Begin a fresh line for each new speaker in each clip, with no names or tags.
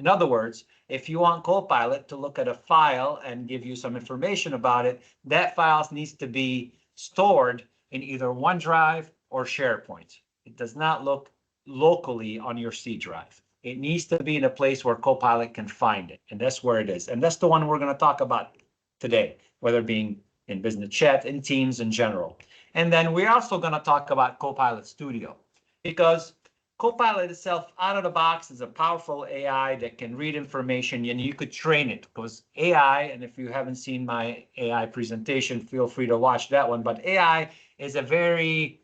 In other words, if you want Copilot to look at a file and give you some information about it, that file needs to be stored in either OneDrive or SharePoint. It does not look locally on your C drive. It needs to be in a place where Copilot can find it, and that's where it is. And that's the one we're going to talk about today, whether being in business chat, in Teams in general. And then we're also going to talk about Copilot Studio, because Copilot itself out of the box is a powerful AI that can read information, and you could train it, because AI, and if you haven't seen my AI presentation, feel free to watch that one. But AI is a very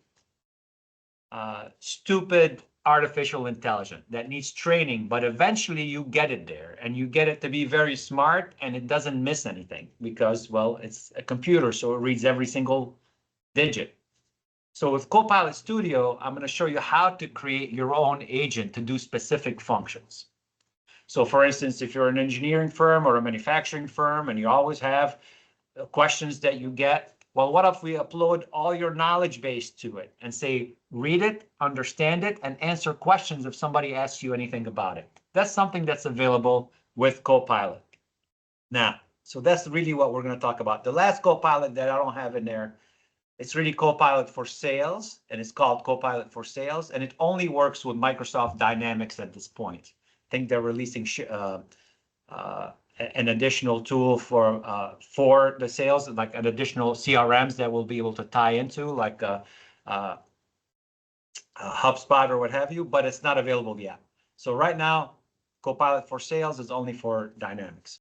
stupid artificial intelligence that needs training, but eventually you get it there, and you get it to be very smart, and it doesn't miss anything because, well, it's a computer, so it reads every single digit. So with Copilot Studio, I'm going to show you how to create your own agent to do specific functions. So for instance, if you're an engineering firm or a manufacturing firm and you always have questions that you get, well, what if we upload all your knowledge base to it and say, read it, understand it, and answer questions if somebody asks you anything about it? That's something that's available with Copilot. Now, so that's really what we're going to talk about. The last Copilot that I don't have in there, it's really Copilot for Sales, and it's called Copilot for Sales, and it only works with Microsoft Dynamics at this point. I think they're releasing an additional tool for the sales, like an additional CRMs that we'll be able to tie into, like HubSpot or what have you, but it's not available yet. So right now, Copilot for Sales is only for Dynamics.